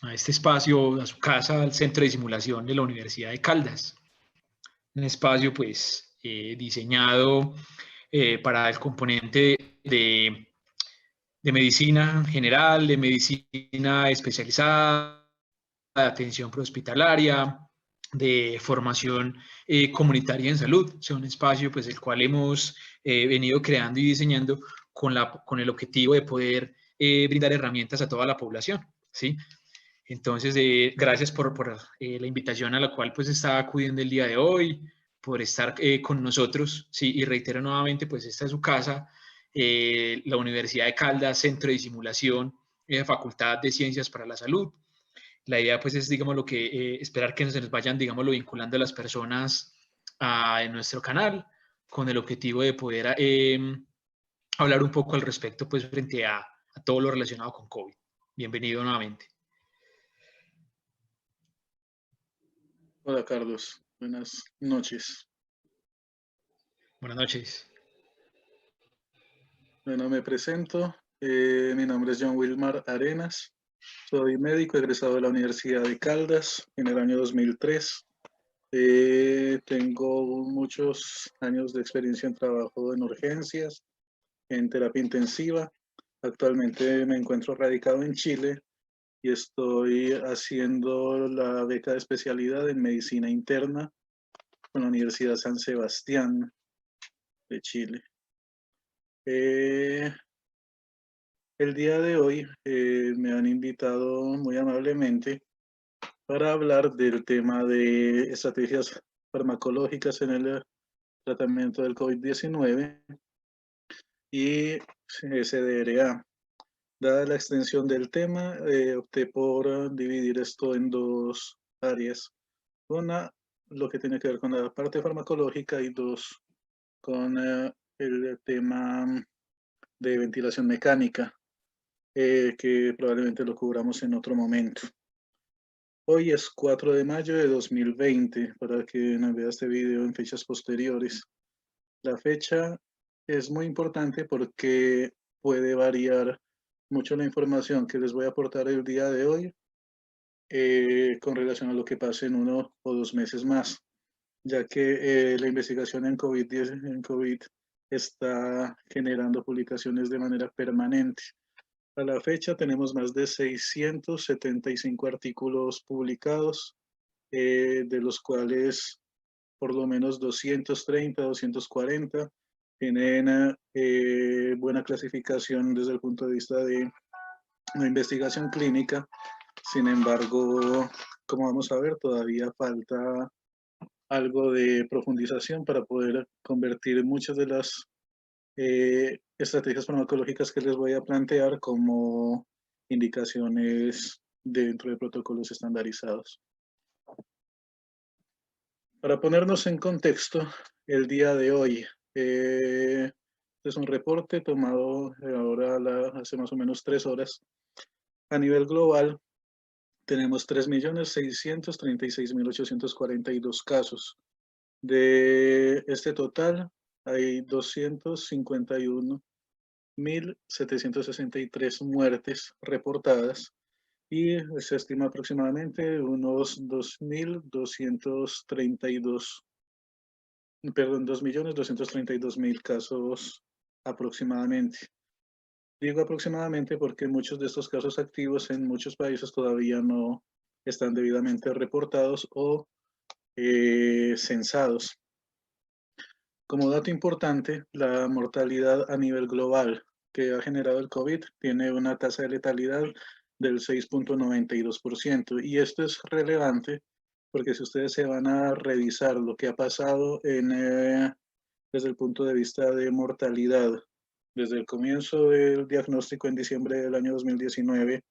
a este espacio, a su casa, al Centro de Simulación de la Universidad de Caldas. Un espacio pues diseñado para el componente de medicina general, de medicina especializada, de atención prehospitalaria, de formación comunitaria en salud. O sea, un espacio pues el cual hemos venido creando y diseñando con el objetivo de poder brindar herramientas a toda la población, ¿sí? Entonces, gracias por la invitación a la cual pues está acudiendo el día de hoy, por estar con nosotros, ¿sí? Y reitero nuevamente, pues esta es su casa, la Universidad de Caldas, Centro de Simulación, Facultad de Ciencias para la Salud. La idea pues es, digamos, lo que esperar que se nos vayan, digámoslo, vinculando a las personas en nuestro canal con el objetivo de poder hablar un poco al respecto pues frente a todo lo relacionado con COVID. Bienvenido nuevamente. Hola Carlos, buenas noches. Buenas noches. Bueno, me presento. Mi nombre es John Wilmar Arenas. Soy médico egresado de la Universidad de Caldas en el año 2003. Tengo muchos años de experiencia en trabajo en urgencias, en terapia intensiva. Actualmente me encuentro radicado en Chile y estoy haciendo la beca de especialidad en medicina interna con la Universidad San Sebastián de Chile. Eh, el día de hoy me han invitado muy amablemente para hablar del tema de estrategias farmacológicas en el tratamiento del COVID-19 y SDRA. Dada la extensión del tema, opté por dividir esto en dos áreas. Una, lo que tiene que ver con la parte farmacológica y dos, con el tema de ventilación mecánica. Que probablemente lo cubramos en otro momento. Hoy es 4 de mayo de 2020, para que nos vea este video en fechas posteriores. La fecha es muy importante porque puede variar mucho la información que les voy a aportar el día de hoy con relación a lo que pase en 1 o 2 meses más, ya que la investigación en COVID está generando publicaciones de manera permanente. A la fecha tenemos más de 675 artículos publicados, de los cuales por lo menos 230, 240 tienen buena clasificación desde el punto de vista de la investigación clínica. Sin embargo, como vamos a ver, todavía falta algo de profundización para poder convertir muchas de las estrategias farmacológicas que les voy a plantear como indicaciones dentro de protocolos estandarizados. Para ponernos en contexto, el día de hoy es un reporte tomado ahora hace más o menos 3 horas. A nivel global, tenemos 3.636.842 casos. De este total, hay 251.763 muertes reportadas y se estima aproximadamente unos 2.232.000 casos aproximadamente. Digo aproximadamente porque muchos de estos casos activos en muchos países todavía no están debidamente reportados o censados. Como dato importante, la mortalidad a nivel global que ha generado el COVID tiene una tasa de letalidad del 6.92%. Y esto es relevante porque si ustedes se van a revisar lo que ha pasado desde el punto de vista de mortalidad, desde el comienzo del diagnóstico en diciembre del año 2019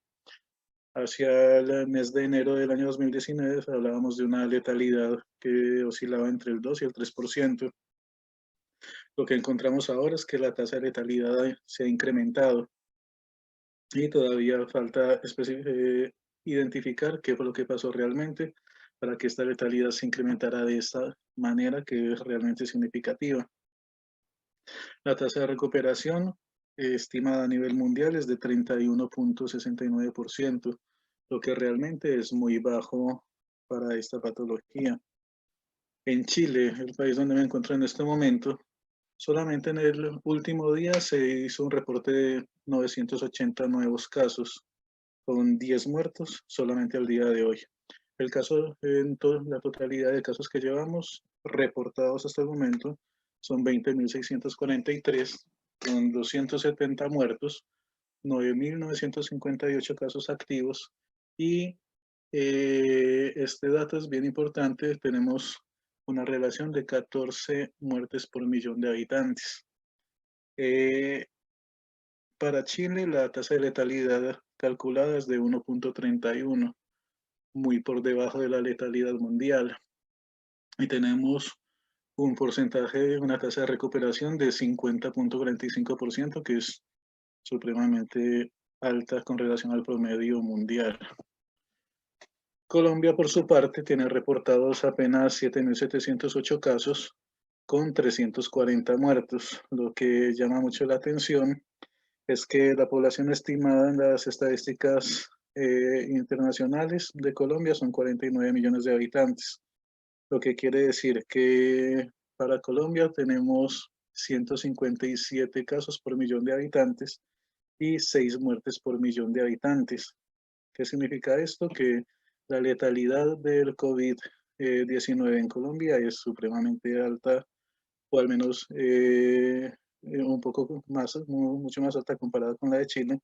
hacia el mes de enero del año 2019, hablábamos de una letalidad que oscilaba entre el 2 y el 3%. Lo que encontramos ahora es que la tasa de letalidad se ha incrementado y todavía falta identificar qué fue lo que pasó realmente para que esta letalidad se incrementara de esta manera que es realmente significativa. La tasa de recuperación estimada a nivel mundial es de 31.69%, lo que realmente es muy bajo para esta patología. En Chile, el país donde me encuentro en este momento, solamente en el último día se hizo un reporte de 980 nuevos casos, con 10 muertos solamente al día de hoy. El caso, en la totalidad de casos que llevamos reportados hasta el momento, son 20.643, con 270 muertos, 9.958 casos activos y este dato es bien importante. Tenemos una relación de 14 muertes por millón de habitantes. Eh, para Chile, la tasa de letalidad calculada es de 1.31, muy por debajo de la letalidad mundial. Y tenemos un porcentaje, una tasa de recuperación de 50.45%, que es supremamente alta con relación al promedio mundial. Colombia, por su parte, tiene reportados apenas 7.708 casos con 340 muertos. Lo que llama mucho la atención es que la población estimada en las estadísticas internacionales de Colombia son 49 millones de habitantes, lo que quiere decir que para Colombia tenemos 157 casos por millón de habitantes y 6 muertes por millón de habitantes. ¿Qué significa esto? Que la letalidad del COVID-19 en Colombia es supremamente alta, o al menos un poco más, mucho más alta comparada con la de Chile,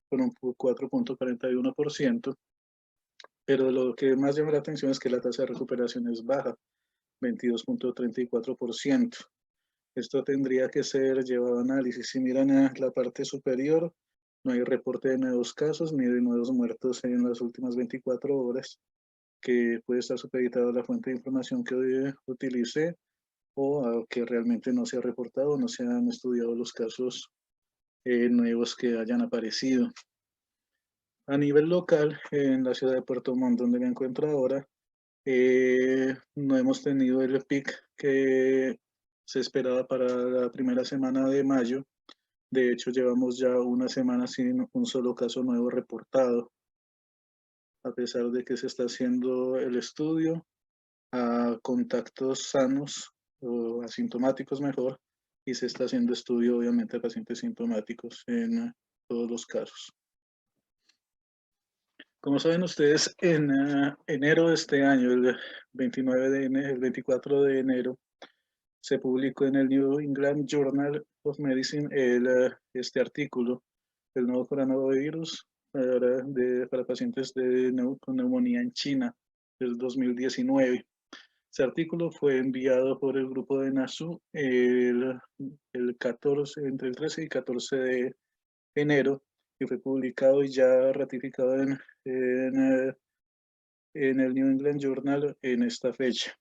con un 4.41%, pero lo que más llama la atención es que la tasa de recuperación es baja, 22.34%. Esto tendría que ser llevado a análisis. Si miran a la parte superior, no hay reporte de nuevos casos ni de nuevos muertos en las últimas 24 horas, que puede estar supeditado a la fuente de información que utilice o a que realmente no se ha reportado, no se han estudiado los casos nuevos que hayan aparecido. A nivel local, en la ciudad de Puerto Montt, donde me encuentro ahora, no hemos tenido el pic que se esperaba para la primera semana de mayo. De hecho, llevamos ya una semana sin un solo caso nuevo reportado, a pesar de que se está haciendo el estudio a contactos sanos o asintomáticos mejor, y se está haciendo estudio obviamente a pacientes sintomáticos en todos los casos. Como saben ustedes, en enero de este año, el 24 de enero, se publicó en el New England Journal of Medicine este artículo, el nuevo coronavirus para pacientes con neumonía en China, del 2019. Ese artículo fue enviado por el grupo de NASU entre el 13 y 14 de enero, y fue publicado y ya ratificado en el New England Journal en esta fecha.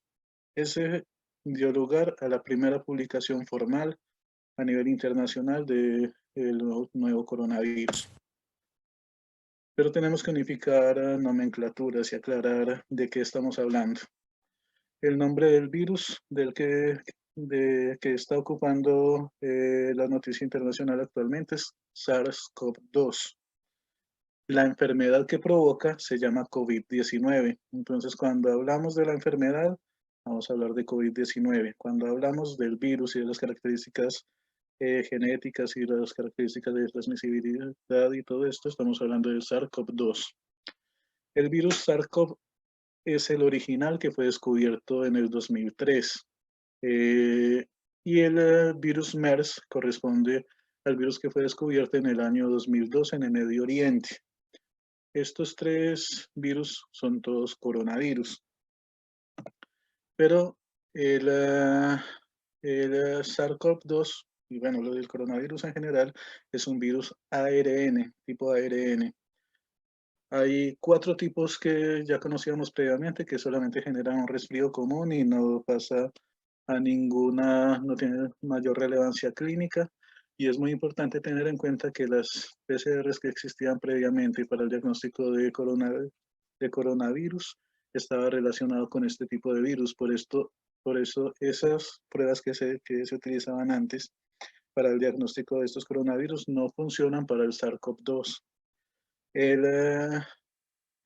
Ese dio lugar a la primera publicación formal a nivel internacional del nuevo coronavirus. Pero tenemos que unificar nomenclaturas y aclarar de qué estamos hablando. El nombre del virus que está ocupando la noticia internacional actualmente es SARS-CoV-2. La enfermedad que provoca se llama COVID-19. Entonces, cuando hablamos de la enfermedad, vamos a hablar de COVID-19. Cuando hablamos del virus y de las características genéticas y las características de transmisibilidad y todo esto, estamos hablando del SARS-CoV-2. El virus SARS-CoV es el original, que fue descubierto en el 2003. Y el virus MERS corresponde al virus que fue descubierto en el año 2002 en el Medio Oriente. Estos tres virus son todos coronavirus. Pero el SARS-CoV-2, y bueno, lo del coronavirus en general, es un virus ARN, tipo ARN. Hay 4 tipos que ya conocíamos previamente, que solamente generan un resfrío común y no pasa a ninguna, no tiene mayor relevancia clínica. Y es muy importante tener en cuenta que las PCRs que existían previamente para el diagnóstico de coronavirus estaba relacionado con este tipo de virus. Por eso esas pruebas que se utilizaban antes para el diagnóstico de estos coronavirus no funcionan para el SARS-CoV-2. El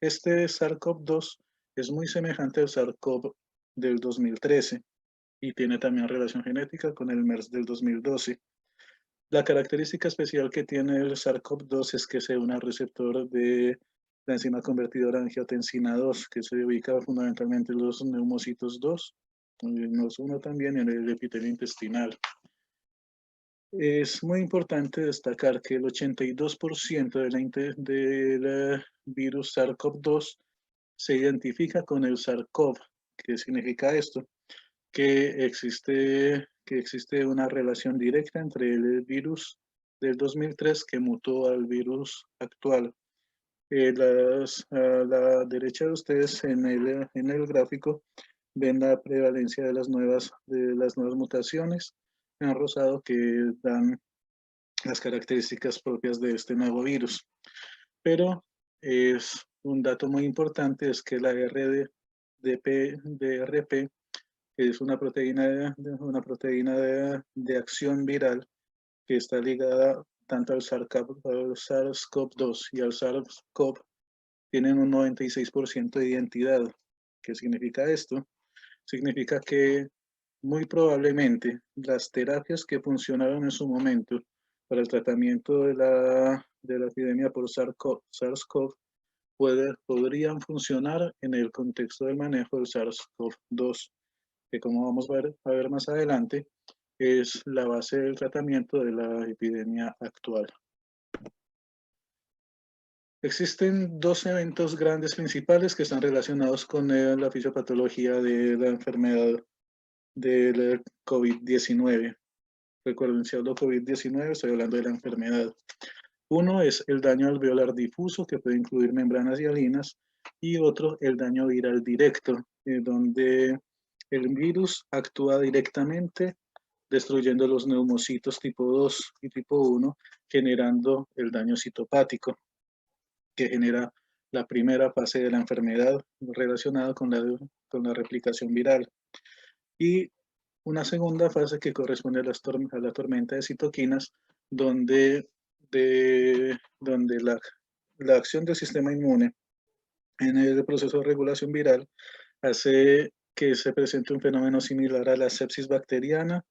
Este SARS-CoV-2 es muy semejante al SARS-CoV del 2013 y tiene también relación genética con el MERS del 2012. La característica especial que tiene el SARS-CoV-2 es que se une al receptor de la enzima convertidora angiotensina 2, que se ubica fundamentalmente en los neumocitos 2, en los 1 también, en el epitelio intestinal. Es muy importante destacar que el 82% del virus SARS-CoV-2 se identifica con el SARS-CoV. ¿Qué significa esto? Que existe una relación directa entre el virus del 2003 que mutó al virus actual. A la derecha de ustedes en el gráfico ven la prevalencia de las nuevas mutaciones en rosado que dan las características propias de este nuevo virus. Pero es un dato muy importante es que la DRP, que es una proteína de acción viral que está ligada tanto al SARS-CoV-2 y al SARS-CoV, tienen un 96% de identidad. ¿Qué significa esto? Significa que muy probablemente las terapias que funcionaron en su momento para el tratamiento de la epidemia por SARS-CoV podrían funcionar en el contexto del manejo del SARS-CoV-2, que como vamos a ver más adelante, es la base del tratamiento de la epidemia actual. Existen dos eventos grandes principales que están relacionados con la fisiopatología de la enfermedad del COVID-19. Recuerden, si hablo COVID-19, estoy hablando de la enfermedad. Uno es el daño alveolar difuso, que puede incluir membranas hialinas, y otro, el daño viral directo, donde el virus actúa directamente destruyendo los neumocitos tipo 2 y tipo 1, generando el daño citopático, que genera la primera fase de la enfermedad relacionada con la replicación viral. Y una segunda fase que corresponde a la tormenta de citoquinas, donde, donde la acción del sistema inmune en el proceso de regulación viral hace que se presente un fenómeno similar a la sepsis bacteriana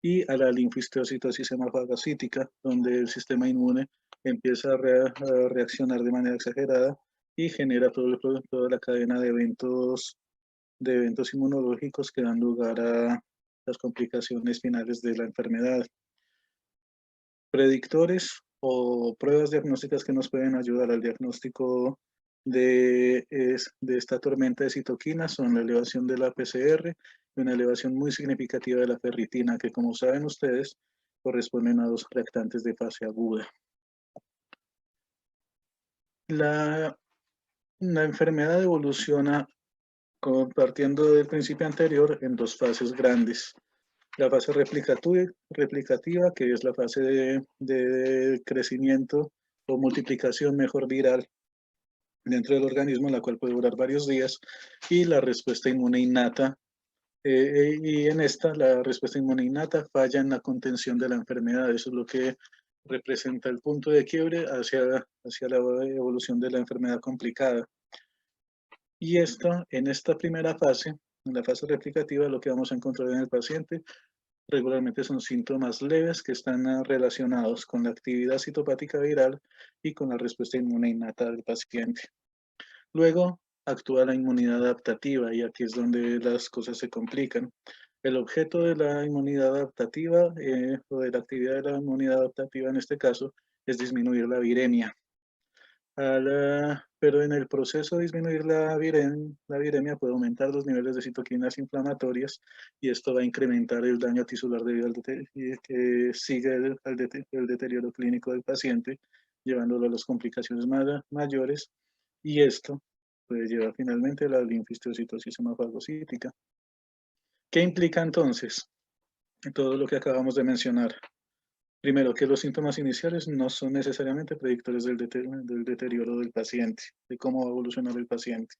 y a la linfostiosis hemofagocítica, donde el sistema inmune empieza a reaccionar de manera exagerada y genera toda la cadena de eventos inmunológicos que dan lugar a las complicaciones finales de la enfermedad. Predictores o pruebas diagnósticas que nos pueden ayudar al diagnóstico de esta tormenta de citoquinas son la elevación de la PCR y una elevación muy significativa de la ferritina, que como saben ustedes, corresponden a dos reactantes de fase aguda. La enfermedad evoluciona partiendo del principio anterior en dos fases grandes. La fase replicativa, que es la fase de crecimiento o multiplicación mejor viral dentro del organismo, la cual puede durar varios días, y la respuesta inmune innata. Y en esta, la respuesta inmune innata falla en la contención de la enfermedad. Eso es lo que representa el punto de quiebre hacia la evolución de la enfermedad complicada. Y en esta primera fase, en la fase replicativa, lo que vamos a encontrar en el paciente regularmente son síntomas leves que están relacionados con la actividad citopática viral y con la respuesta inmune innata del paciente. Luego actúa la inmunidad adaptativa y aquí es donde las cosas se complican. El objeto de la inmunidad adaptativa o de la actividad de la inmunidad adaptativa en este caso es disminuir la viremia. Pero en el proceso de disminuir la viremia puede aumentar los niveles de citoquinas inflamatorias y esto va a incrementar el daño tisular debido al que sigue el deterioro clínico del paciente, llevándolo a las complicaciones mayores, y esto puede llevar finalmente a la linfostiosis hemofagocítica. ¿Qué implica entonces todo lo que acabamos de mencionar? Primero, que los síntomas iniciales no son necesariamente predictores del deterioro del paciente, de cómo va a evolucionar el paciente.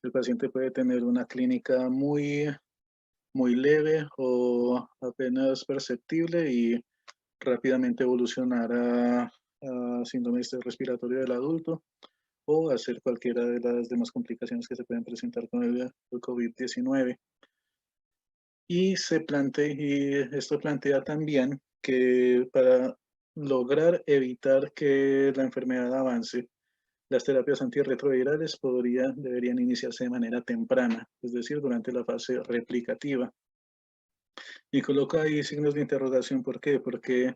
El paciente puede tener una clínica muy leve o apenas perceptible y rápidamente evolucionar a síndrome respiratorio del adulto, o hacer cualquiera de las demás complicaciones que se pueden presentar con el COVID-19. Y esto plantea también que para lograr evitar que la enfermedad avance, las terapias antirretrovirales deberían iniciarse de manera temprana, es decir, durante la fase replicativa. Y coloco ahí signos de interrogación. ¿Por qué? Porque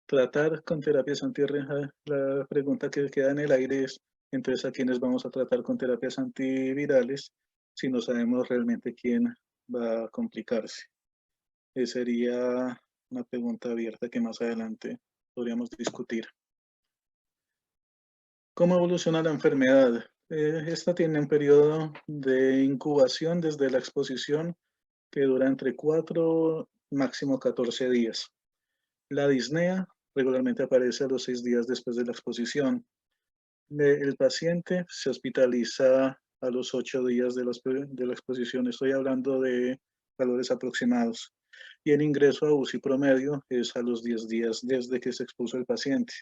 tratar con terapias antirretrovirales, la pregunta que queda en el aire es, entonces, ¿a quiénes vamos a tratar con terapias antivirales si no sabemos realmente quién va a complicarse? Sería una pregunta abierta que más adelante podríamos discutir. ¿Cómo evoluciona la enfermedad? Esta tiene un periodo de incubación desde la exposición que dura entre 4, máximo 14 días. La disnea regularmente aparece a los 6 días después de la exposición. El paciente se hospitaliza a los 8 días de la exposición. Estoy hablando de valores aproximados. Y el ingreso a UCI promedio es a los 10 días desde que se expuso el paciente,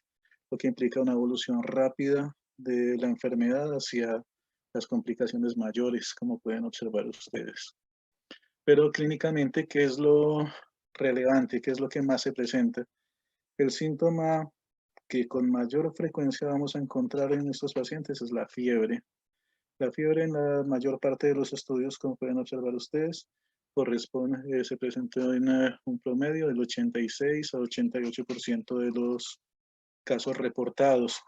lo que implica una evolución rápida de la enfermedad hacia las complicaciones mayores, como pueden observar ustedes. Pero clínicamente, ¿qué es lo relevante? ¿Qué es lo que más se presenta? El síntoma que con mayor frecuencia vamos a encontrar en estos pacientes es la fiebre. La fiebre en la mayor parte de los estudios, como pueden observar ustedes, se presentó en un promedio del 86 a 88% de los casos reportados.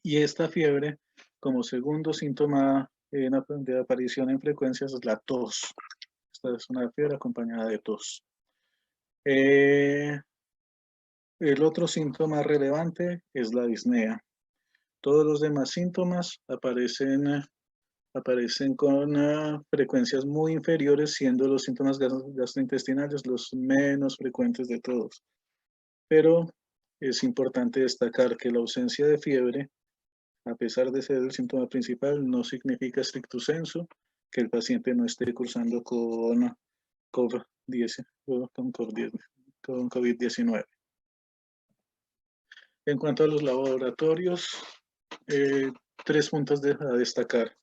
Y esta fiebre, como segundo síntoma de aparición en frecuencias, es la tos. Esta es una fiebre acompañada de tos. El otro síntoma relevante es la disnea. Todos los demás síntomas aparecen con frecuencias muy inferiores, siendo los síntomas gastrointestinales los menos frecuentes de todos. Pero es importante destacar que la ausencia de fiebre, a pesar de ser el síntoma principal, no significa stricto sensu que el paciente no esté cursando con COVID-19. En cuanto a los laboratorios, 3 puntos a destacar.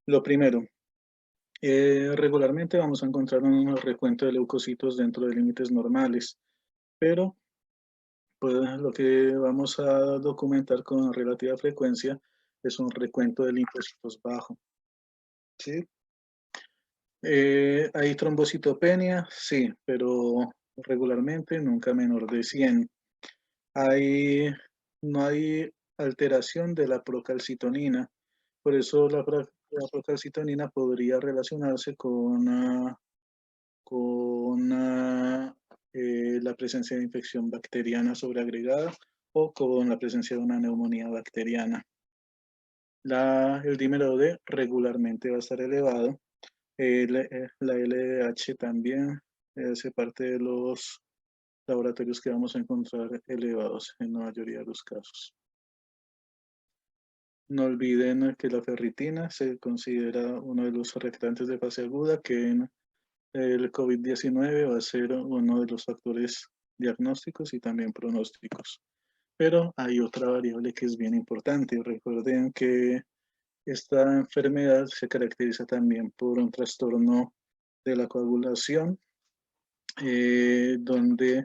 Lo primero, regularmente vamos a encontrar un recuento de leucocitos dentro de límites normales, pero pues, lo que vamos a documentar con relativa frecuencia es un recuento de linfocitos bajo. ¿Sí? ¿Hay trombocitopenia? Sí, pero regularmente nunca menor de 100. No hay alteración de la procalcitonina, por eso la procalcitonina podría relacionarse con la presencia de infección bacteriana sobreagregada o con la presencia de una neumonía bacteriana. El dímero D regularmente va a estar elevado. La LDH también hace parte de los laboratorios que vamos a encontrar elevados en la mayoría de los casos. No olviden que la ferritina se considera uno de los reactantes de fase aguda, que en el COVID-19 va a ser uno de los factores diagnósticos y también pronósticos. Pero hay otra variable que es bien importante. Recuerden que esta enfermedad se caracteriza también por un trastorno de la coagulación, donde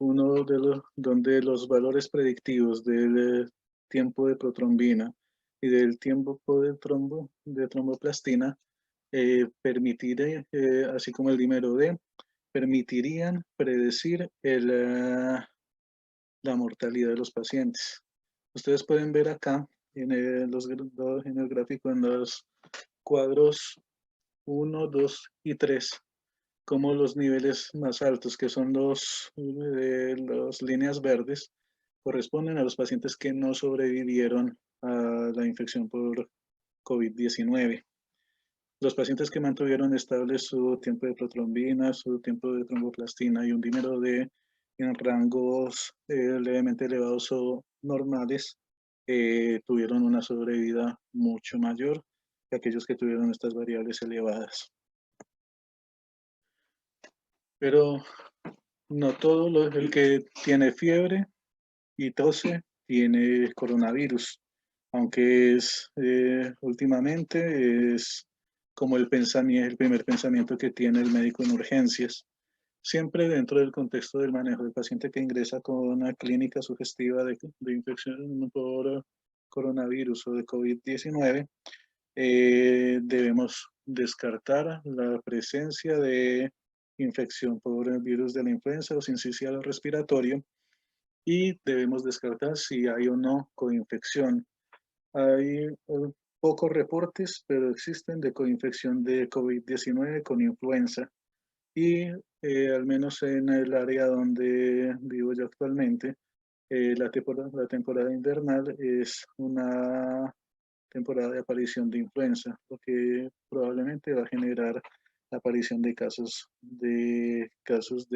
donde los valores predictivos del tiempo de protrombina y del tiempo de tromboplastina así como el dímero D, permitirían predecir la mortalidad de los pacientes. Ustedes pueden ver acá en el gráfico, en los cuadros 1, 2 y 3, como los niveles más altos, que son las líneas verdes, corresponden a los pacientes que no sobrevivieron a la infección por COVID-19. Los pacientes que mantuvieron estable su tiempo de protrombina, su tiempo de tromboplastina y un dímero D en rangos levemente elevados o normales, tuvieron una sobrevida mucho mayor que aquellos que tuvieron estas variables elevadas. Pero no todo el que tiene fiebre y tose tiene coronavirus. aunque es últimamente es como el primer pensamiento que tiene el médico en urgencias, siempre dentro del contexto del manejo del paciente que ingresa con una clínica sugestiva de infección por coronavirus o de COVID-19. Debemos descartar la presencia de infección por el virus de la influenza o sincicial respiratorio y debemos descartar si hay o no coinfección. Hay pocos reportes, pero existen de coinfección de COVID-19 con influenza. Y al menos en el área donde vivo yo actualmente, la temporada invernal es una temporada de aparición de influenza, lo que probablemente va a generar la aparición de casos de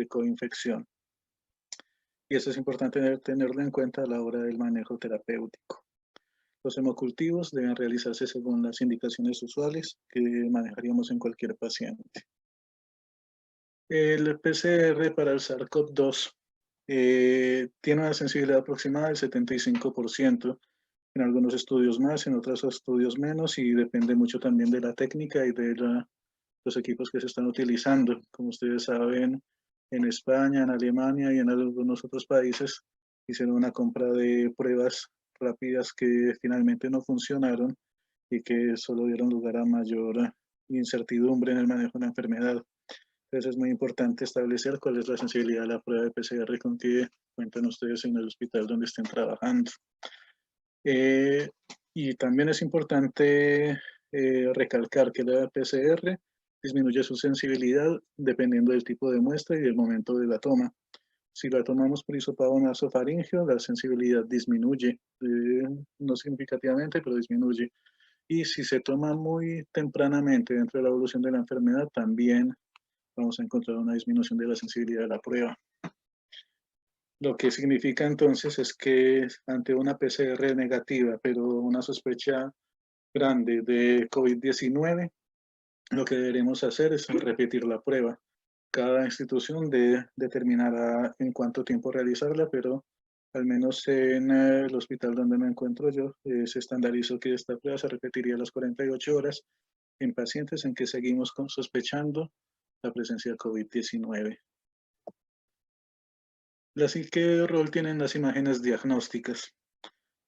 coinfección. Y eso es importante tenerlo en cuenta a la hora del manejo terapéutico. Los hemocultivos deben realizarse según las indicaciones usuales que manejaríamos en cualquier paciente. El PCR para el SARS-CoV-2 tiene una sensibilidad aproximada del 75%, en algunos estudios más, en otros estudios menos, y depende mucho también de la técnica y de los equipos que se están utilizando. Como ustedes saben, en España, en Alemania y en algunos otros países hicieron una compra de pruebas rápidas que finalmente no funcionaron y que solo dieron lugar a mayor incertidumbre en el manejo de la enfermedad. Entonces es muy importante establecer cuál es la sensibilidad de la prueba de PCR con que cuentan ustedes en el hospital donde estén trabajando. Y también es importante recalcar que la PCR disminuye su sensibilidad dependiendo del tipo de muestra y del momento de la toma. Si la tomamos por hisopado nasofaríngeo, la sensibilidad disminuye, no significativamente, pero disminuye. Y si se toma muy tempranamente dentro de la evolución de la enfermedad, también vamos a encontrar una disminución de la sensibilidad de la prueba. Lo que significa entonces es que ante una PCR negativa, pero una sospecha grande de COVID-19, lo que deberemos hacer es repetir la prueba. Cada institución determinará en cuánto tiempo realizarla, pero al menos en el hospital donde me encuentro yo, se estandarizó que esta prueba se repetiría a las 48 horas en pacientes en que seguimos sospechando la presencia de COVID-19. Así que rol tienen las imágenes diagnósticas.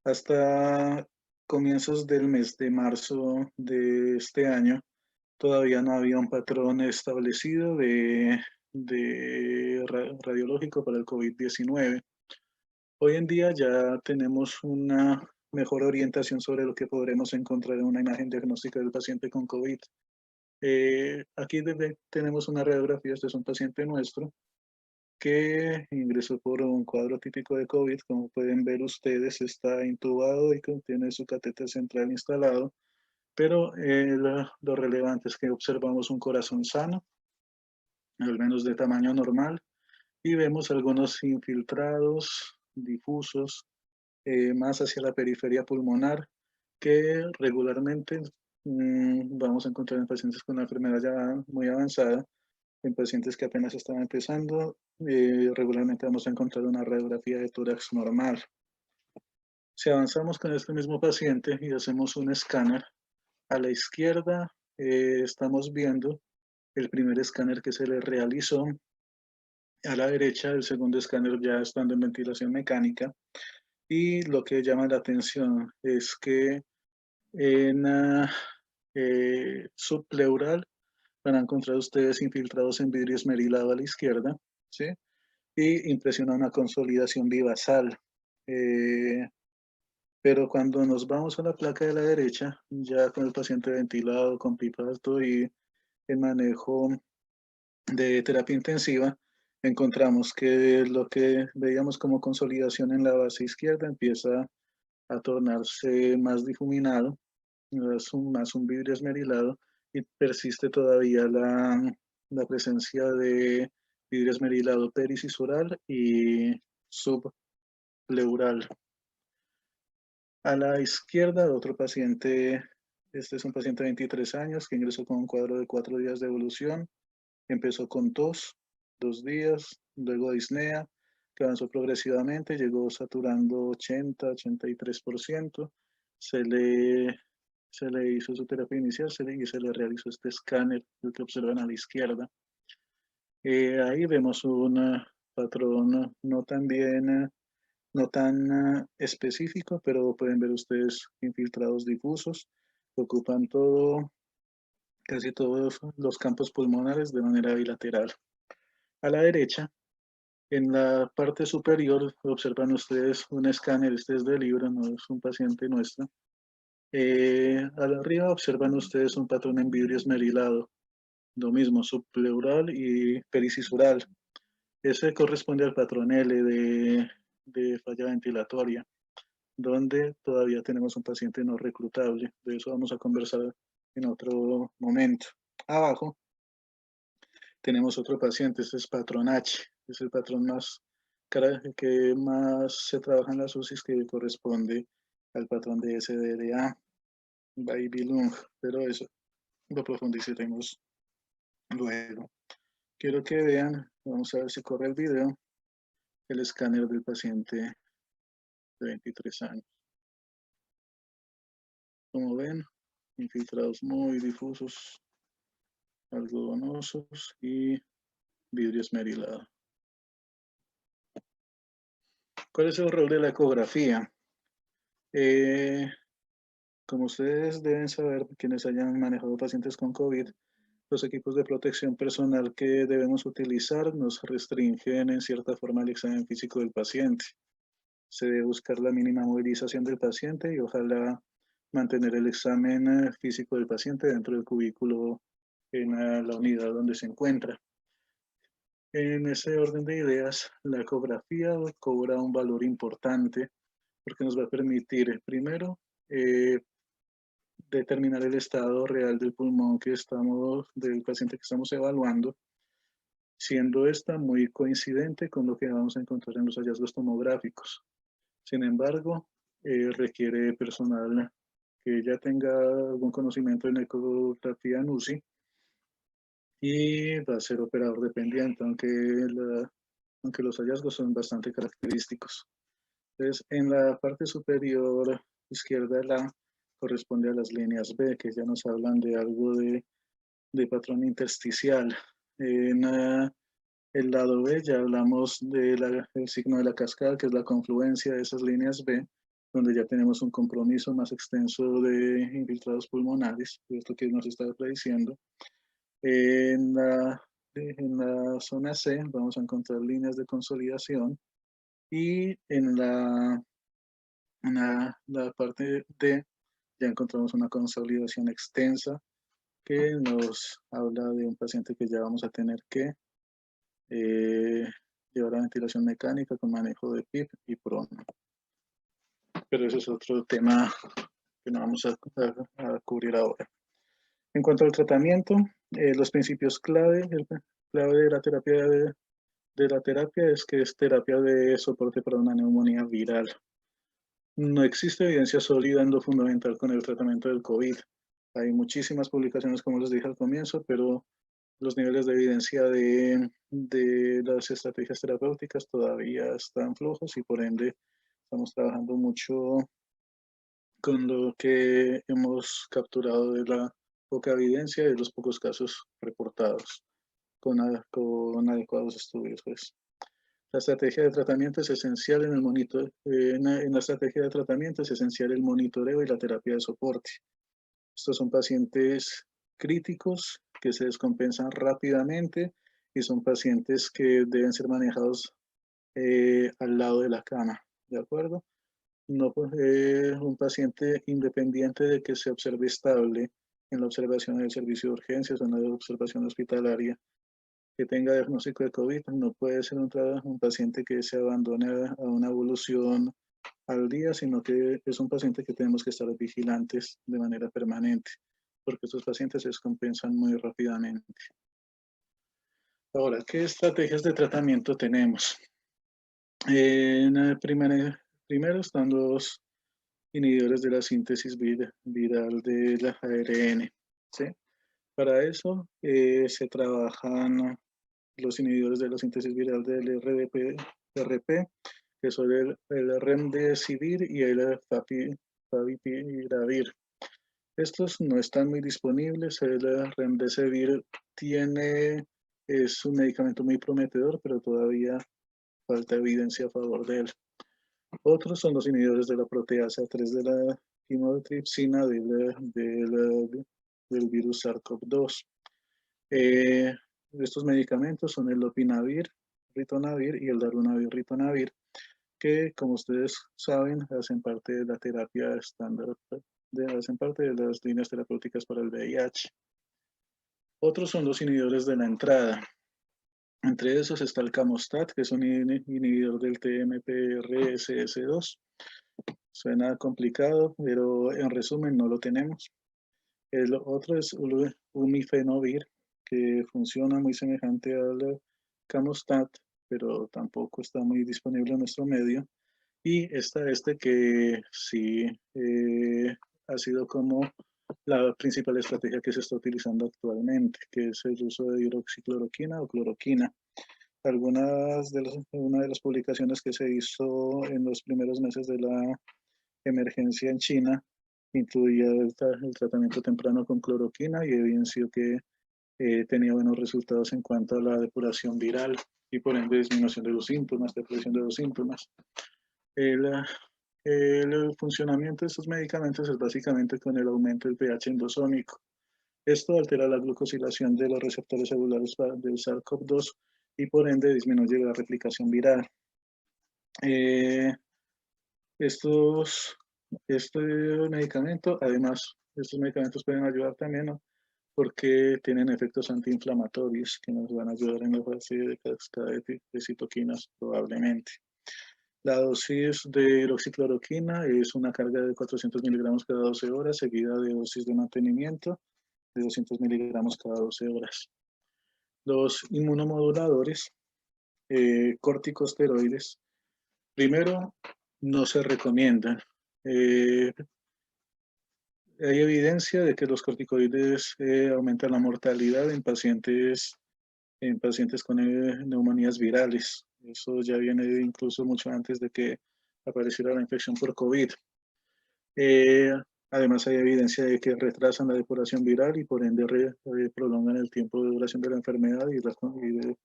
Hasta comienzos del mes de marzo de este año, todavía no había un patrón establecido de radiológico para el COVID-19. Hoy en día ya tenemos una mejor orientación sobre lo que podremos encontrar en una imagen diagnóstica del paciente con COVID. Aquí tenemos una radiografía, este es un paciente nuestro, que ingresó por un cuadro típico de COVID. Como pueden ver ustedes, está intubado y tiene su catéter central instalado, pero lo relevante es que observamos un corazón sano, al menos de tamaño normal, y vemos algunos infiltrados difusos más hacia la periferia pulmonar que regularmente vamos a encontrar en pacientes con una enfermedad ya muy avanzada. En pacientes que apenas están empezando, regularmente vamos a encontrar una radiografía de tórax normal. Si avanzamos con este mismo paciente y hacemos un escáner, a la izquierda estamos viendo el primer escáner que se le realizó. A la derecha, el segundo escáner ya estando en ventilación mecánica. Y lo que llama la atención es que en subpleural van a encontrar ustedes infiltrados en vidrio esmerilado a la izquierda, ¿sí? Y impresiona una consolidación bivasal. Pero cuando nos vamos a la placa de la derecha, ya con el paciente ventilado, con pipato y el manejo de terapia intensiva, encontramos que lo que veíamos como consolidación en la base izquierda empieza a tornarse más difuminado, es más un vidrio esmerilado, y persiste todavía la presencia de vidrio esmerilado pericisural y subpleural. A la izquierda, otro paciente, este es un paciente de 23 años que ingresó con un cuadro de 4 días de evolución. Empezó con tos, 2 días, luego disnea, que avanzó progresivamente, llegó saturando 80-83%, se le hizo su terapia inicial y se le realizó este escáner, el que observan a la izquierda. Ahí vemos un patrón no tan específico, pero pueden ver ustedes infiltrados difusos que ocupan casi todos los campos pulmonares de manera bilateral. A la derecha, en la parte superior, observan ustedes un escáner, este es de Libra, no es un paciente nuestro. Arriba observan ustedes un patrón en vidrio esmerilado, lo mismo, subpleural y pericisural. Ese corresponde al patrón L de falla ventilatoria, donde todavía tenemos un paciente no reclutable. De eso vamos a conversar en otro momento. Abajo tenemos otro paciente, este es patrón H, es el patrón que más se trabaja en las UCIs, que corresponde al patrón de SDRA, Baby Lung, pero eso lo profundizaremos luego. Quiero que vean, vamos a ver si corre el video, el escáner del paciente de 23 años. Como ven, infiltrados muy difusos, algodonosos y vidrio esmerilado. ¿Cuál es el rol de la ecografía? Como ustedes deben saber, quienes hayan manejado pacientes con COVID, los equipos de protección personal que debemos utilizar nos restringen en cierta forma el examen físico del paciente. Se debe buscar la mínima movilización del paciente y ojalá mantener el examen físico del paciente dentro del cubículo en la unidad donde se encuentra. En ese orden de ideas, la ecografía cobra un valor importante porque nos va a permitir, primero, determinar el estado real del pulmón del paciente que estamos evaluando, siendo esta muy coincidente con lo que vamos a encontrar en los hallazgos tomográficos. Sin embargo, requiere personal que ya tenga algún conocimiento en ecografía en UCI y va a ser operador dependiente, aunque los hallazgos son bastante característicos. Entonces, en la parte superior izquierda corresponde a las líneas B, que ya nos hablan de algo de patrón intersticial. En el lado B ya hablamos del signo de la cascada, que es la confluencia de esas líneas B, donde ya tenemos un compromiso más extenso de infiltrados pulmonares, esto que nos está prediciendo. En la zona C vamos a encontrar líneas de consolidación y en la parte D ya encontramos una consolidación extensa que nos habla de un paciente que ya vamos a tener que llevar a ventilación mecánica con manejo de PIP y PRON. Pero ese es otro tema que no vamos a cubrir ahora. En cuanto al tratamiento, los principios clave de la terapia es que es terapia de soporte para una neumonía viral. No existe evidencia sólida en lo fundamental con el tratamiento del COVID. Hay muchísimas publicaciones, como les dije al comienzo, pero los niveles de evidencia de las estrategias terapéuticas todavía están flojos y por ende estamos trabajando mucho con lo que hemos capturado de la poca evidencia y de los pocos casos reportados con adecuados estudios. Pues. La estrategia de tratamiento es esencial en la estrategia de tratamiento es esencial el monitoreo y la terapia de soporte. Estos son pacientes críticos que se descompensan rápidamente y son pacientes que deben ser manejados al lado de la cama, ¿de acuerdo? No, un paciente independiente de que se observe estable en la observación del servicio de urgencias o en la observación hospitalaria, que tenga diagnóstico de COVID, no puede ser un paciente que se abandone a una evolución al día, sino que es un paciente que tenemos que estar vigilantes de manera permanente, porque estos pacientes se descompensan muy rápidamente. Ahora, ¿qué estrategias de tratamiento tenemos? Primero están los inhibidores de la síntesis viral del ARN. ¿Sí? Para eso se trabajan los inhibidores de la síntesis viral del RP, que son el remdesivir y el favipiravir. Estos no están muy disponibles. El remdesivir es un medicamento muy prometedor, pero todavía falta evidencia a favor de él. Otros son los inhibidores de la proteasa 3 de la quimotripsina del virus SARS-CoV-2. Estos medicamentos son el lopinavir, ritonavir y el darunavir, ritonavir, que como ustedes saben hacen parte de la terapia estándar, hacen parte de las líneas terapéuticas para el VIH. Otros son los inhibidores de la entrada. Entre esos está el Camostat, que es un inhibidor del TMPRSS2. Suena complicado, pero en resumen no lo tenemos. El otro es umifenovir, que funciona muy semejante al Camostat, pero tampoco está muy disponible en nuestro medio. Y está que sí ha sido como la principal estrategia que se está utilizando actualmente, que es el uso de hidroxicloroquina o cloroquina. Una de las publicaciones que se hizo en los primeros meses de la emergencia en China incluía el tratamiento temprano con cloroquina y evidenció que tenía buenos resultados en cuanto a la depuración viral y por ende disminución de los síntomas, depresión de los síntomas. El funcionamiento de estos medicamentos es básicamente con el aumento del pH endosómico. Esto altera la glucosilación de los receptores celulares del SARS-CoV-2 y por ende disminuye la replicación viral. Este medicamento, además, estos medicamentos pueden ayudar también, ¿no? Porque tienen efectos antiinflamatorios que nos van a ayudar en la fase de cascada de citoquinas probablemente. La dosis de hidroxicloroquina es una carga de 400 miligramos cada 12 horas, seguida de dosis de mantenimiento de 200 miligramos cada 12 horas. Los inmunomoduladores, corticosteroides, primero, no se recomiendan. Hay evidencia de que los corticoides aumentan la mortalidad en pacientes con neumonías virales. Eso ya viene incluso mucho antes de que apareciera la infección por COVID. Además, hay evidencia de que retrasan la depuración viral y por ende prolongan el tiempo de duración de la enfermedad y de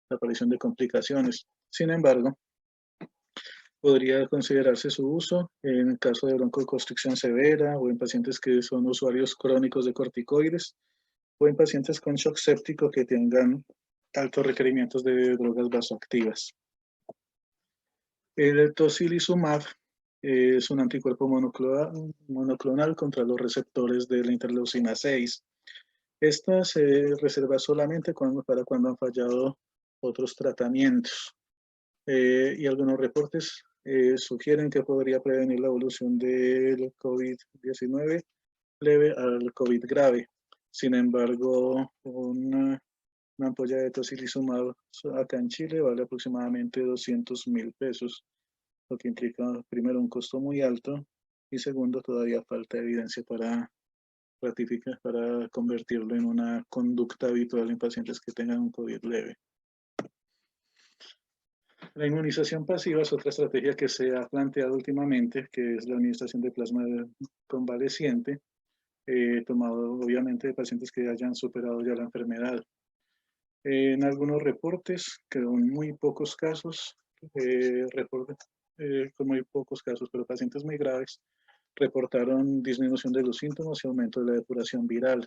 la aparición de complicaciones. Sin embargo, podría considerarse su uso en caso de broncoconstricción severa o en pacientes que son usuarios crónicos de corticoides o en pacientes con shock séptico que tengan altos requerimientos de drogas vasoactivas. El tocilizumab es un anticuerpo monoclonal contra los receptores de la interleucina 6. Esta se reserva solamente para cuando han fallado otros tratamientos. Y algunos reportes sugieren que podría prevenir la evolución del COVID-19 leve al COVID grave. Sin embargo, una ampolla de tocilizumab acá en Chile vale aproximadamente 200.000 pesos, lo que implica primero un costo muy alto y segundo todavía falta evidencia para convertirlo en una conducta habitual en pacientes que tengan un COVID leve. La inmunización pasiva es otra estrategia que se ha planteado últimamente, que es la administración de plasma convaleciente, tomado obviamente de pacientes que hayan superado ya la enfermedad. En algunos reportes, que en muy pocos casos, con muy pocos casos, pero pacientes muy graves, reportaron disminución de los síntomas y aumento de la depuración viral.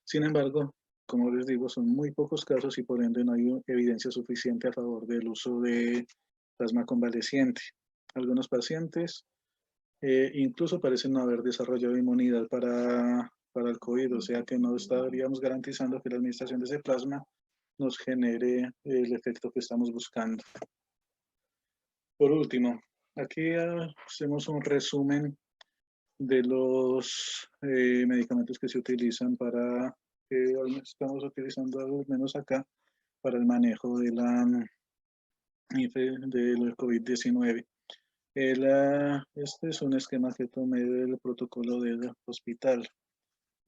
Sin embargo, como les digo, son muy pocos casos y por ende no hay evidencia suficiente a favor del uso de plasma convaleciente. Algunos pacientes incluso parecen no haber desarrollado inmunidad para el COVID, o sea que no estaríamos garantizando que la administración de ese plasma nos genere el efecto que estamos buscando. Por último, aquí hacemos un resumen de los medicamentos que se utilizan estamos utilizando al menos acá para el manejo de del COVID-19. Este es un esquema que tomé del protocolo del hospital,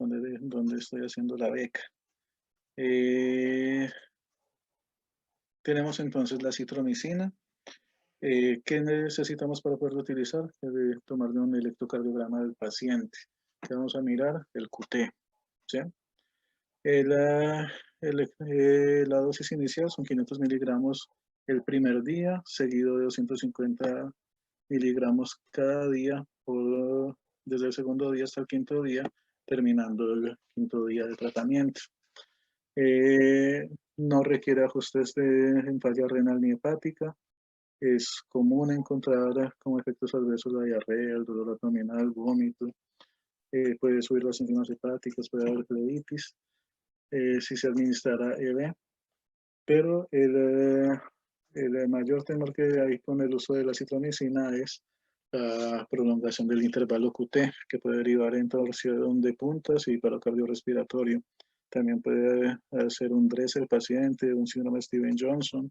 donde estoy haciendo la beca. Tenemos entonces la citromicina, ¿Qué necesitamos para poderlo utilizar? Tomarle un electrocardiograma del paciente. ¿Qué vamos a mirar? El QT. ¿Sí? La, la dosis inicial son 500 miligramos el primer día, seguido de 250 miligramos cada día, desde el segundo día hasta el quinto día, terminando el quinto día de tratamiento. No requiere ajustes en falla renal ni hepática. Es común encontrar como efectos adversos la diarrea, el dolor abdominal, vómito. Puede subir las enzimas hepáticas, puede haber flebitis. Si se administrara EV, pero el mayor temor que hay con el uso de la citromicina es la prolongación del intervalo QT, que puede derivar en torsión de puntas y paro cardiorrespiratorio. También puede ser un DRESS el paciente, un síndrome Steven-Johnson,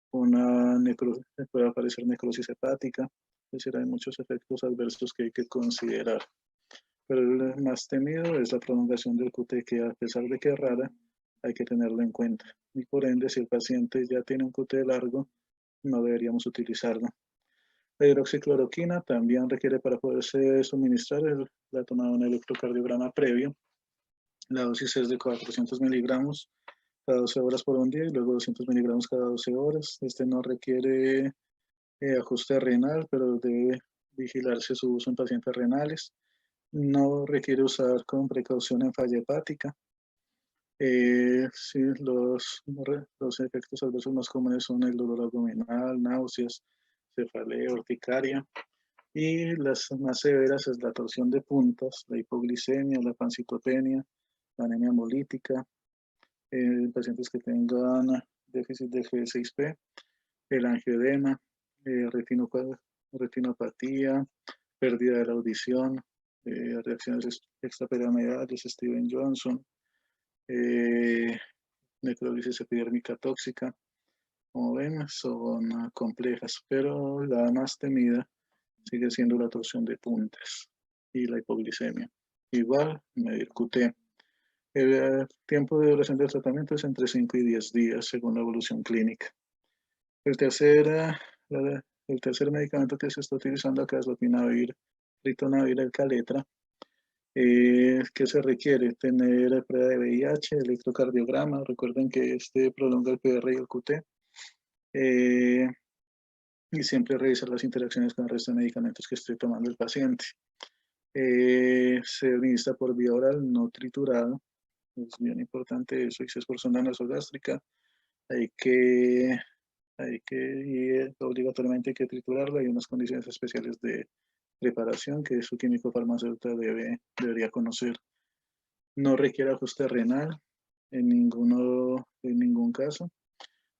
puede aparecer necrosis hepática. Es decir, hay muchos efectos adversos que hay que considerar. Pero el más temido es la prolongación del QT, que a pesar de que es rara, hay que tenerlo en cuenta. Y por ende, si el paciente ya tiene un QT largo, no deberíamos utilizarlo. La hidroxicloroquina también requiere para poderse suministrar la toma de un electrocardiograma previo. La dosis es de 400 miligramos cada 12 horas por un día y luego 200 miligramos cada 12 horas. Este no requiere ajuste renal, pero debe vigilarse su uso en pacientes renales. No requiere usar con precaución en falla hepática. Sí, los efectos adversos más comunes son el dolor abdominal, náuseas, cefalea, urticaria. Y las más severas es la torsión de puntas, la hipoglicemia, la pancitopenia, la anemia hemolítica, pacientes que tengan déficit de G6P, el angioedema, retinopatía, pérdida de la audición, reacciones extrapiramidales, Steven Johnson, necrólisis epidérmica tóxica. Como ven, son complejas, pero la más temida sigue siendo la torsión de puntas y la hipoglicemia. Igual, medir QT. El tiempo de duración del tratamiento es entre 5 y 10 días, según la evolución clínica. El tercer medicamento que se está utilizando acá es lopinavir, ritonavir, el Caletra. ¿Qué se requiere? Tener prueba de VIH, electrocardiograma. Recuerden que este prolonga el PR y el QT. Y siempre revisar las interacciones con el resto de medicamentos que esté tomando el paciente. Se administra por vía oral, no triturado. Es bien importante eso. Y si es por sonda nasogástrica, obligatoriamente hay que triturarla. Hay unas condiciones especiales de preparación que su químico farmacéutico debería conocer. No requiere ajuste renal en ningún caso.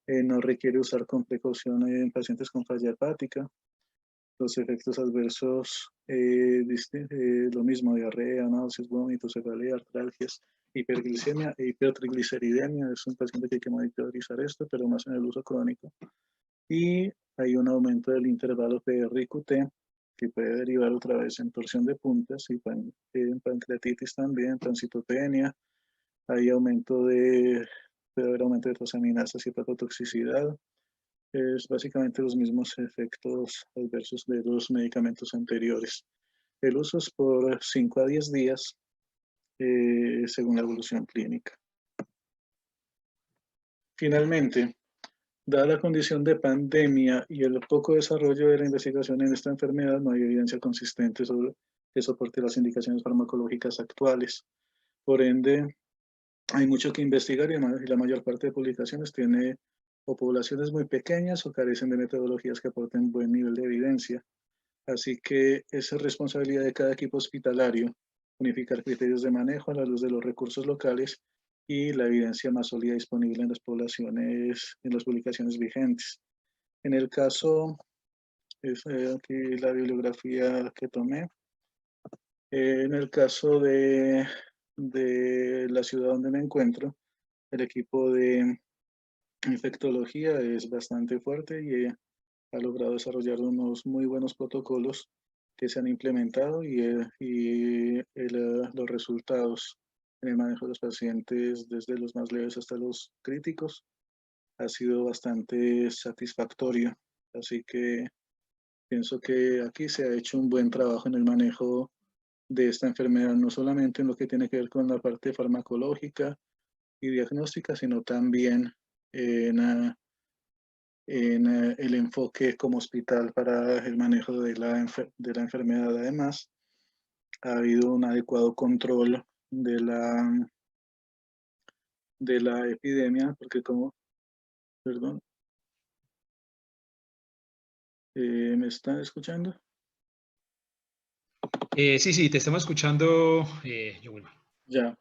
No requiere usar con precaución en pacientes con falla hepática. Los efectos adversos, lo mismo, diarrea, náuseas, vómitos, cefalea, artralgias, hiperglicemia e hipertrigliceridemia. Es un paciente que hay que monitorizar esto, pero más en el uso crónico. Y hay un aumento del intervalo PR-QT que puede derivar otra vez en torsión de puntas y en pancreatitis también, pancitopenia. Hay puede haber aumento de transaminasas y hepatotoxicidad. Es básicamente los mismos efectos adversos de los medicamentos anteriores. El uso es por 5 a 10 días según la evolución clínica. Finalmente, dada la condición de pandemia y el poco desarrollo de la investigación en esta enfermedad, no hay evidencia consistente que soporte las indicaciones farmacológicas actuales. Por ende, hay mucho que investigar y la mayor parte de publicaciones tiene o poblaciones muy pequeñas o carecen de metodologías que aporten buen nivel de evidencia. Así que es responsabilidad de cada equipo hospitalario unificar criterios de manejo a la luz de los recursos locales y la evidencia más sólida disponible en las poblaciones, en las publicaciones vigentes. En el caso, aquí la bibliografía que tomé, en el caso de la ciudad donde me encuentro, el equipo de infectología es bastante fuerte y ha logrado desarrollar unos muy buenos protocolos que se han implementado los resultados en el manejo de los pacientes, desde los más leves hasta los críticos, ha sido bastante satisfactorio. Así que pienso que aquí se ha hecho un buen trabajo en el manejo de esta enfermedad, no solamente en lo que tiene que ver con la parte farmacológica y diagnóstica, sino también en el enfoque como hospital para el manejo de de la enfermedad. Además, ha habido un adecuado control de la epidemia, porque como, perdón, ¿me están escuchando? Sí, sí, te estamos escuchando, Wilmar. Ya,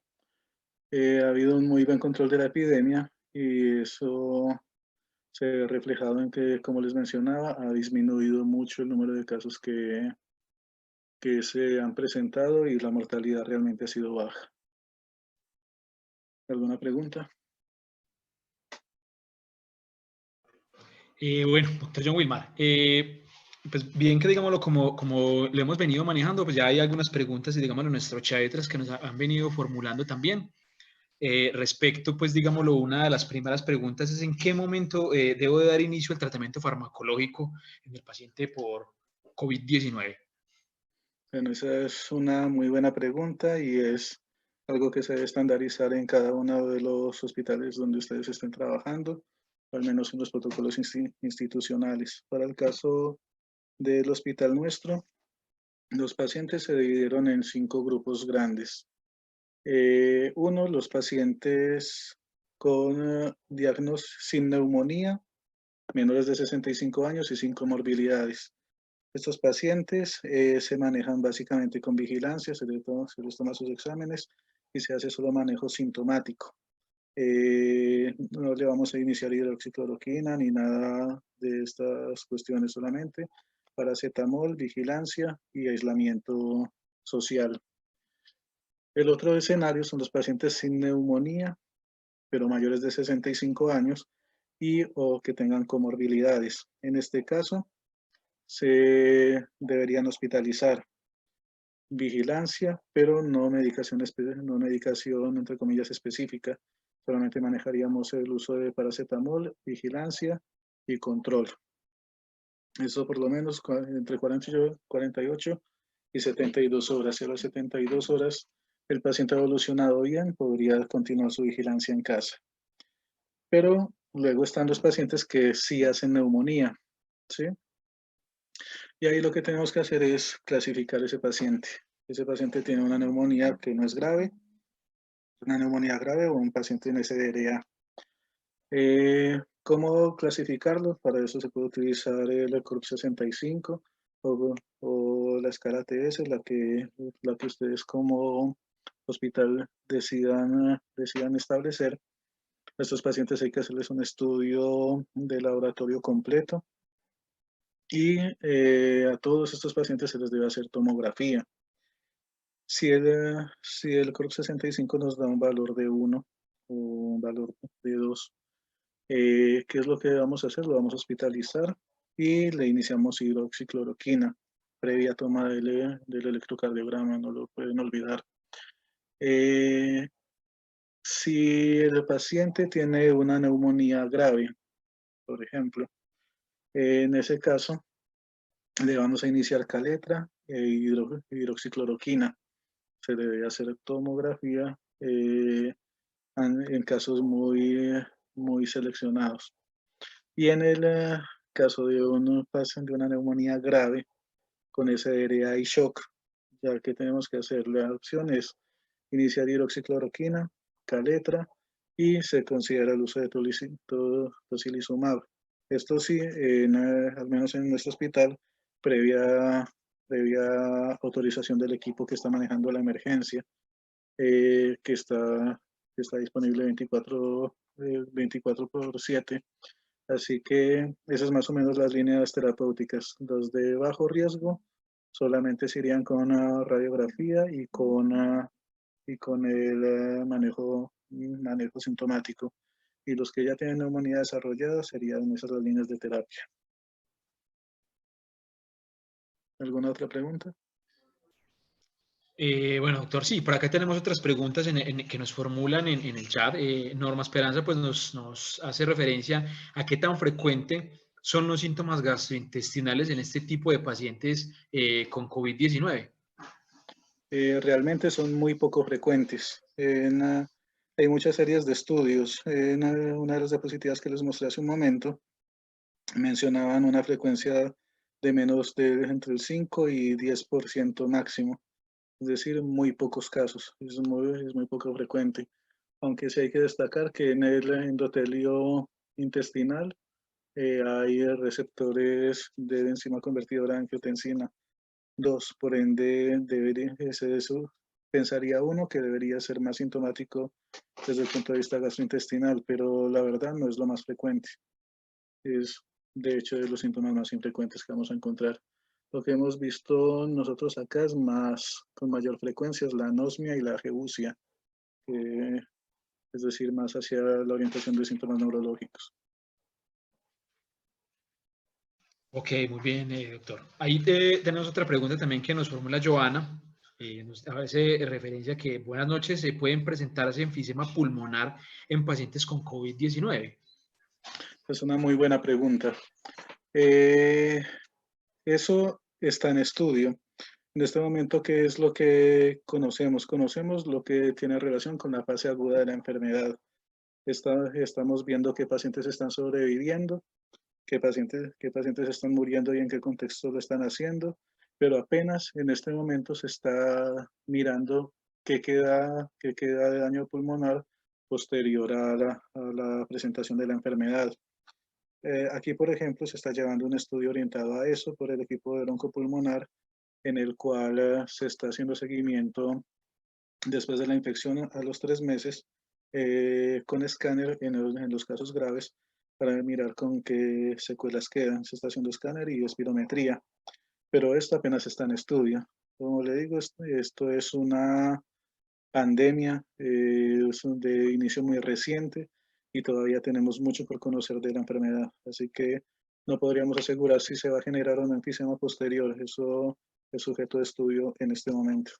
ha habido un muy buen control de la epidemia y eso se ve reflejado en que, como les mencionaba, ha disminuido mucho el número de casos que se han presentado y la mortalidad realmente ha sido baja. ¿Alguna pregunta? Bueno, doctor John Wilmar, pues bien que digámoslo, como lo hemos venido manejando, pues ya hay algunas preguntas y digámoslo nuestros chaters que nos han venido formulando también. Respecto, pues digámoslo, una de las primeras preguntas es en qué momento debo de dar inicio al tratamiento farmacológico en el paciente por COVID-19. Bueno, esa es una muy buena pregunta y es algo que se debe estandarizar en cada uno de los hospitales donde ustedes estén trabajando, al menos en los protocolos institucionales. Para el caso del hospital nuestro, los pacientes se dividieron en 5 grupos grandes. Uno, los pacientes con diagnóstico sin neumonía, menores de 65 años y sin comorbilidades. Estos pacientes se manejan básicamente con vigilancia, se les toma sus exámenes y se hace solo manejo sintomático. No le vamos a iniciar hidroxicloroquina ni nada de estas cuestiones, solamente paracetamol, vigilancia y aislamiento social. El otro escenario son los pacientes sin neumonía, pero mayores de 65 años y o que tengan comorbilidades. En este caso, se deberían hospitalizar. Vigilancia, pero no medicación, no medicación entre comillas específica. Solamente manejaríamos el uso de paracetamol, vigilancia y control. Eso por lo menos entre 48 y 72 horas. Si a las 72 horas el paciente ha evolucionado bien, podría continuar su vigilancia en casa. Pero luego están los pacientes que sí hacen neumonía, ¿sí? Y ahí lo que tenemos que hacer es clasificar ese paciente. Ese paciente tiene una neumonía que no es grave, una neumonía grave o un paciente en SDRA. ¿Cómo clasificarlo? Para eso se puede utilizar el CORP 65 o la escala TS, la que ustedes como hospital decidan establecer. A estos pacientes hay que hacerles un estudio de laboratorio completo y a todos estos pacientes se les debe hacer tomografía. Si el CORP 65 nos da un valor de 1 o un valor de 2, ¿qué es lo que vamos a hacer? Lo vamos a hospitalizar y le iniciamos hidroxicloroquina previa toma del electrocardiograma, no lo pueden olvidar. Si el paciente tiene una neumonía grave, por ejemplo, en ese caso le vamos a iniciar caletra e hidroxicloroquina. Se debe hacer tomografía en casos muy seleccionados. Y en el caso de un paciente de una neumonía grave con SDRA y shock, ya que tenemos que hacer, la opción es iniciar hidroxicloroquina, caletra y se considera el uso de tocilizumab. Esto sí, al menos en nuestro hospital, previa autorización del equipo que está manejando la emergencia, que está disponible 24/7. Así que esas más o menos las líneas terapéuticas. Los de bajo riesgo solamente se irían con radiografía y con el manejo sintomático. Y los que ya tienen neumonía desarrollada serían esas las líneas de terapia. ¿Alguna otra pregunta? Bueno, doctor, sí, por acá tenemos otras preguntas que nos formulan en el chat. Norma Esperanza pues nos hace referencia a qué tan frecuente son los síntomas gastrointestinales en este tipo de pacientes con COVID-19? Realmente son muy poco frecuentes. Hay muchas series de estudios. Una de las diapositivas que les mostré hace un momento mencionaban una frecuencia de menos de entre el 5 y 10% máximo. Es decir, muy pocos casos. Es muy poco frecuente. Aunque sí hay que destacar que en el endotelio intestinal hay receptores de enzima convertidora de angiotensina 2, por ende, eso pensaría uno que debería ser más sintomático desde el punto de vista gastrointestinal, pero la verdad no es lo más frecuente. Es, de hecho, de los síntomas más infrecuentes que vamos a encontrar. Lo que hemos visto nosotros acá es con mayor frecuencia, es la anosmia y la ageusia, es decir, más hacia la orientación de síntomas neurológicos. Ok, muy bien, doctor. Ahí tenemos otra pregunta también que nos formula Joana. Nos hace referencia que buenas noches, ¿se pueden presentarse enfisema pulmonar en pacientes con COVID-19? Es una muy buena pregunta. Eso está en estudio. En este momento, ¿qué es lo que conocemos? Conocemos lo que tiene relación con la fase aguda de la enfermedad. Estamos viendo qué pacientes están sobreviviendo, qué pacientes están muriendo y en qué contexto lo están haciendo, pero apenas en este momento se está mirando qué queda de daño pulmonar posterior a la presentación de la enfermedad. Aquí, por ejemplo, se está llevando un estudio orientado a eso por el equipo de oncopulmonar, en el cual se está haciendo seguimiento después de la infección a los 3 meses con escáner en los casos graves para mirar con qué secuelas quedan. Se está haciendo escáner y espirometría, pero esto apenas está en estudio. Como le digo, esto es una pandemia, es de inicio muy reciente y todavía tenemos mucho por conocer de la enfermedad. Así que no podríamos asegurar si se va a generar un enfisema posterior. Eso es sujeto de estudio en este momento.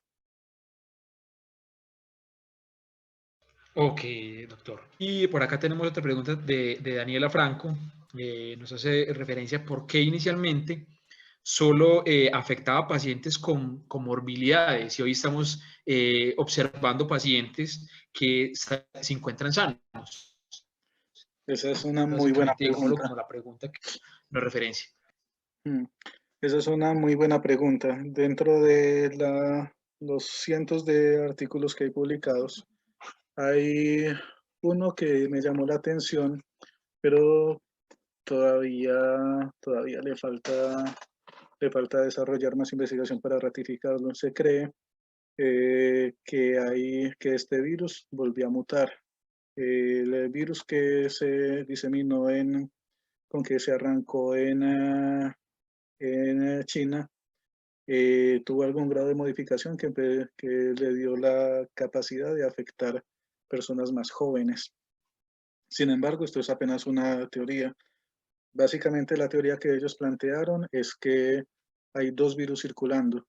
Ok, doctor. Y por acá tenemos otra pregunta de Daniela Franco. Nos hace referencia por qué inicialmente solo afectaba a pacientes con comorbilidades y hoy estamos observando pacientes que se encuentran sanos. Esa es una muy buena Básicamente, digámoslo pregunta. como la pregunta que nos referencia. Esa es una muy buena pregunta. Dentro de los cientos de artículos que hay publicados, hay uno que me llamó la atención, pero todavía le falta desarrollar más investigación para ratificarlo. Se cree que este virus volvió a mutar. El virus que se diseminó con que se arrancó en China, tuvo algún grado de modificación que le dio la capacidad de afectar personas más jóvenes. Sin embargo, esto es apenas una teoría. Básicamente la teoría que ellos plantearon es que hay 2 virus circulando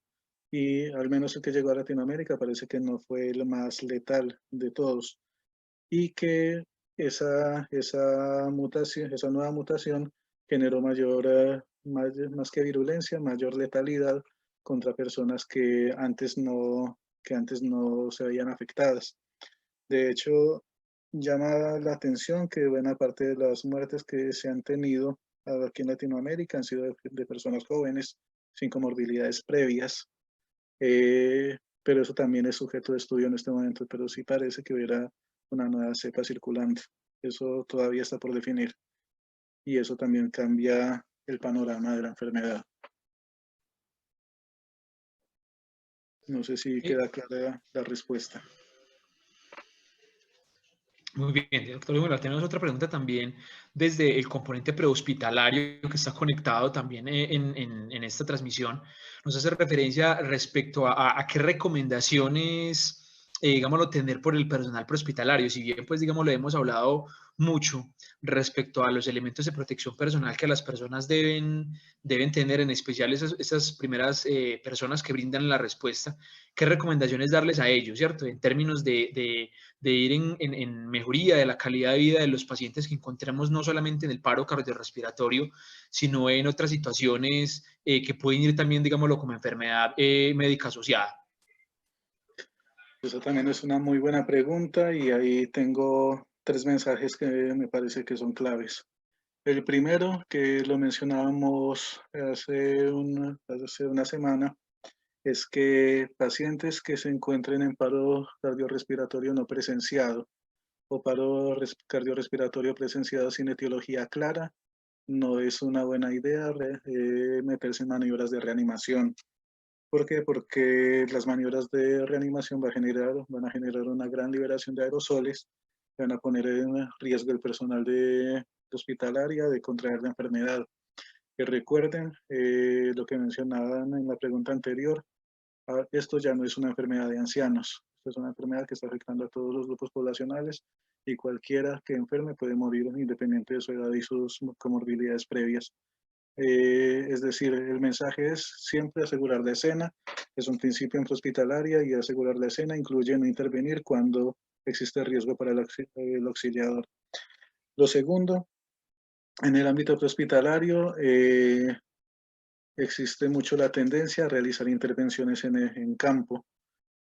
y al menos el que llegó a Latinoamérica parece que no fue el más letal de todos y que esa mutación, esa nueva mutación generó más que virulencia, mayor letalidad contra personas que antes no se veían afectadas. De hecho, llama la atención que buena parte de las muertes que se han tenido aquí en Latinoamérica han sido de personas jóvenes sin comorbilidades previas. Pero eso también es sujeto de estudio en este momento, pero sí parece que hubiera una nueva cepa circulante. Eso todavía está por definir y eso también cambia el panorama de la enfermedad. No sé si queda clara la respuesta. Muy bien, doctor. Bueno, tenemos otra pregunta también desde el componente prehospitalario que está conectado también en esta transmisión. Nos hace referencia respecto a qué recomendaciones digámoslo, tener por el personal prehospitalario. Si bien, pues, digámoslo, hemos hablado mucho respecto a los elementos de protección personal que las personas deben tener, en especial esas primeras personas que brindan la respuesta, ¿qué recomendaciones darles a ellos, cierto? En términos de ir en mejoría de la calidad de vida de los pacientes que encontramos no solamente en el paro cardiorrespiratorio, sino en otras situaciones que pueden ir también, digámoslo, como enfermedad médica asociada. Eso también es una muy buena pregunta y ahí tengo tres mensajes que me parece que son claves. El primero, que lo mencionábamos hace una semana, es que pacientes que se encuentren en paro cardiorrespiratorio no presenciado o paro cardiorrespiratorio presenciado sin etiología clara, no es una buena idea meterse en maniobras de reanimación. ¿Por qué? Porque las maniobras de reanimación van a generar una gran liberación de aerosoles, van a poner en riesgo el personal de hospitalaria de contraer la enfermedad. Que recuerden lo que mencionaban en la pregunta anterior, esto ya no es una enfermedad de ancianos, esto es una enfermedad que está afectando a todos los grupos poblacionales y cualquiera que enferme puede morir independiente de su edad y sus comorbilidades previas. Es decir, el mensaje es siempre asegurar la escena, es un principio intrahospitalaria y asegurar la escena incluye no intervenir cuando existe riesgo para el auxiliador. Lo segundo, en el ámbito prehospitalario existe mucho la tendencia a realizar intervenciones en campo,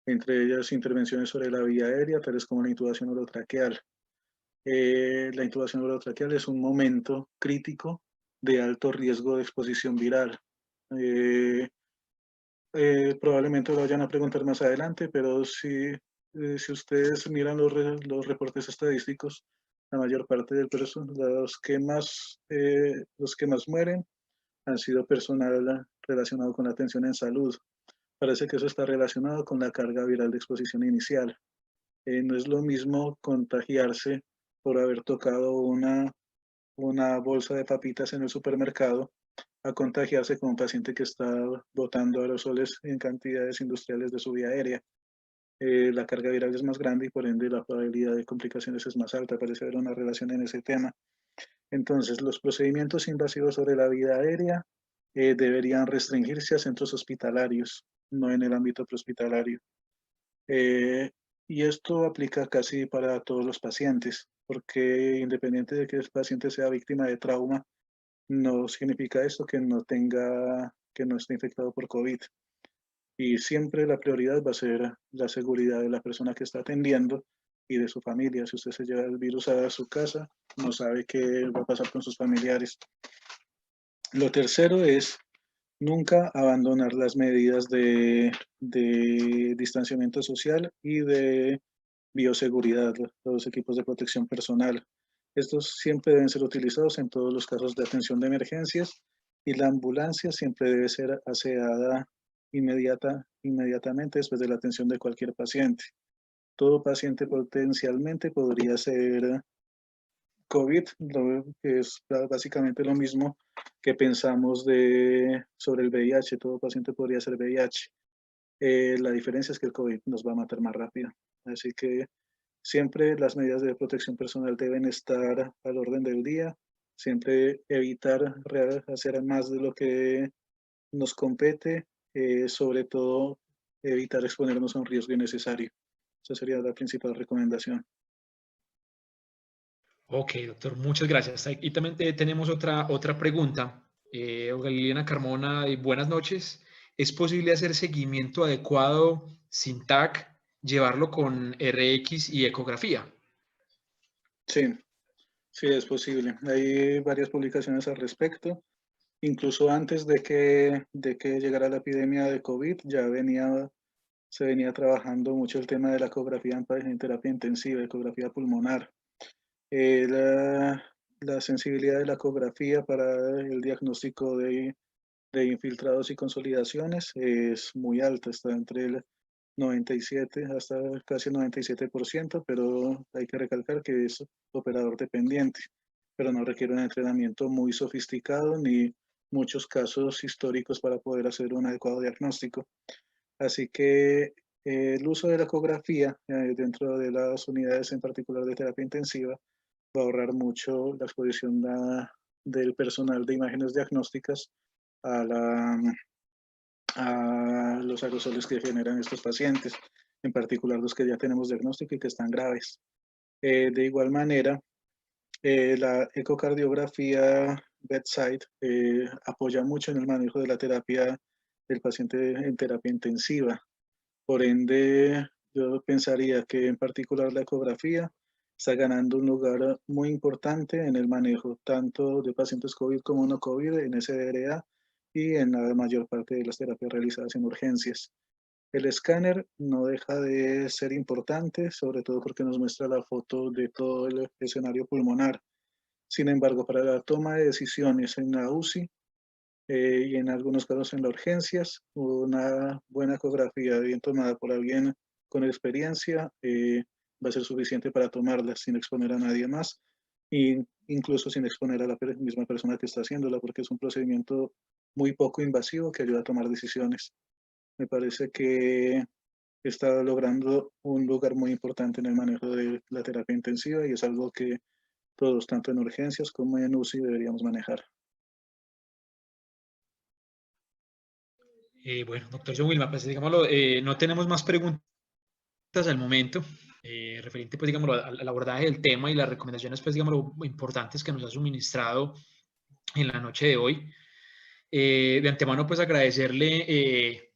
entre ellas intervenciones sobre la vía aérea, tales como la intubación orotraqueal. La intubación orotraqueal es un momento crítico de alto riesgo de exposición viral. Eh, Probablemente lo vayan a preguntar más adelante, pero si ustedes miran los reportes estadísticos, la mayor parte de los que más mueren han sido personal relacionado con la atención en salud. Parece que eso está relacionado con la carga viral de exposición inicial. No es lo mismo contagiarse por haber tocado una bolsa de papitas en el supermercado a contagiarse con un paciente que está botando aerosoles en cantidades industriales de su vía aérea. La carga viral es más grande y por ende la probabilidad de complicaciones es más alta. Parece haber una relación en ese tema. Entonces, los procedimientos invasivos sobre la vía aérea deberían restringirse a centros hospitalarios, no en el ámbito prehospitalario. Y esto aplica casi para todos los pacientes, porque independiente de que el paciente sea víctima de trauma, no significa esto que no esté infectado por COVID. Y siempre la prioridad va a ser la seguridad de la persona que está atendiendo y de su familia. Si usted se lleva el virus a su casa, no sabe qué va a pasar con sus familiares. Lo tercero es nunca abandonar las medidas de distanciamiento social y de bioseguridad, los equipos de protección personal. Estos siempre deben ser utilizados en todos los casos de atención de emergencias y la ambulancia siempre debe ser aseada inmediatamente después de la atención de cualquier paciente. Todo paciente potencialmente podría ser COVID, que es básicamente lo mismo que pensamos sobre el VIH. Todo paciente podría ser VIH. La diferencia es que el COVID nos va a matar más rápido. Así que siempre las medidas de protección personal deben estar al orden del día. Siempre evitar hacer más de lo que nos compete. Sobre todo, evitar exponernos a un riesgo innecesario. Esa sería la principal recomendación. Ok, doctor, muchas gracias. Y también tenemos otra pregunta. Liliana Carmona, buenas noches. ¿Es posible hacer seguimiento adecuado sin TAC, llevarlo con RX y ecografía? Sí, sí es posible. Hay varias publicaciones al respecto. Incluso antes de que llegara la epidemia de COVID, se venía trabajando mucho el tema de la ecografía en terapia intensiva, ecografía pulmonar. La sensibilidad de la ecografía para el diagnóstico de infiltrados y consolidaciones es muy alta, está entre el 97 hasta casi el 97%, pero hay que recalcar que es operador dependiente, pero no requiere un entrenamiento muy sofisticado ni muchos casos históricos para poder hacer un adecuado diagnóstico. Así que El uso de la ecografía dentro de las unidades en particular de terapia intensiva va a ahorrar mucho la exposición del personal de imágenes diagnósticas a, a los aerosoles que generan estos pacientes, en particular los que ya tenemos diagnóstico y que están graves. De igual manera, la ecocardiografía bedside apoya mucho en el manejo de la terapia del paciente en terapia intensiva. Por ende, yo pensaría que en particular la ecografía está ganando un lugar muy importante en el manejo tanto de pacientes COVID como no COVID en SDRA y en la mayor parte de las terapias realizadas en urgencias. El escáner no deja de ser importante, sobre todo porque nos muestra la foto de todo el escenario pulmonar. Sin embargo, para la toma de decisiones en la UCI y en algunos casos en las urgencias, una buena ecografía bien tomada por alguien con experiencia va a ser suficiente para tomarla sin exponer a nadie más e incluso sin exponer a la misma persona que está haciéndola, porque es un procedimiento muy poco invasivo que ayuda a tomar decisiones. Me parece que está logrando un lugar muy importante en el manejo de la terapia intensiva y es algo que todos, tanto en urgencias como en UCI, deberíamos manejar. Bueno, doctor John Wilmar, pues digámoslo, no tenemos más preguntas al momento, referente, pues digámoslo, al abordaje del tema y las recomendaciones, pues digámoslo, importantes que nos ha suministrado en la noche de hoy. De antemano, pues agradecerle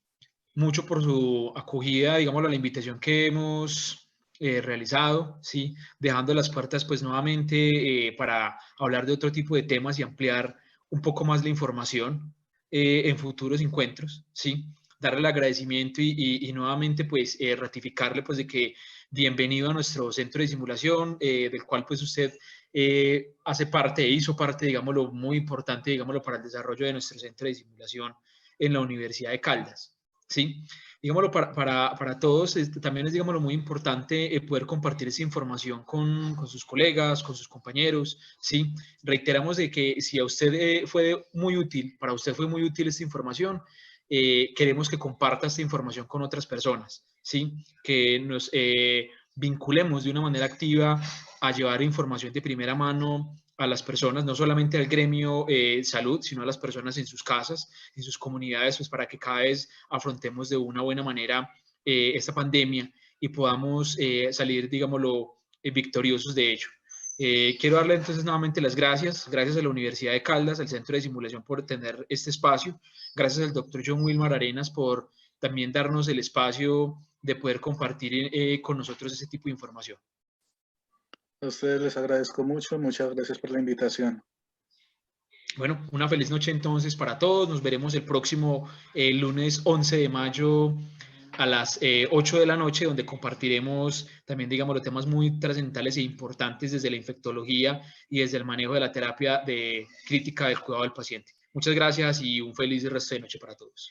mucho por su acogida, digámoslo, a la invitación que hemos realizado, ¿sí? Dejando las puertas, pues nuevamente para hablar de otro tipo de temas y ampliar un poco más la información en futuros encuentros, ¿sí? Darle el agradecimiento y nuevamente, pues, ratificarle, pues, de que bienvenido a nuestro centro de simulación, del cual, pues, usted hace parte, hizo parte, digámoslo, muy importante, digámoslo, para el desarrollo de nuestro centro de simulación en la Universidad de Caldas. ¿Sí? Digámoslo, para todos también es, digámoslo, muy importante poder compartir esa información con sus colegas, con sus compañeros, ¿sí? Reiteramos de que si a usted fue muy útil, para usted fue muy útil esta información, queremos que comparta esta información con otras personas, ¿sí? Que nos vinculemos de una manera activa a llevar información de primera mano a las personas, no solamente al gremio salud, sino a las personas en sus casas, en sus comunidades, pues para que cada vez afrontemos de una buena manera esta pandemia y podamos salir, digámoslo, victoriosos de ello. Quiero darle entonces nuevamente las gracias a la Universidad de Caldas, al Centro de Simulación por tener este espacio, gracias al doctor John Wilmar Arenas por también darnos el espacio de poder compartir con nosotros ese tipo de información. A ustedes les agradezco mucho, muchas gracias por la invitación. Bueno, una feliz noche entonces para todos. Nos veremos el próximo lunes 11 de mayo a las 8 de la noche, donde compartiremos también, digamos, los temas muy trascendentales e importantes desde la infectología y desde el manejo de la terapia de crítica del cuidado del paciente. Muchas gracias y un feliz resto de noche para todos.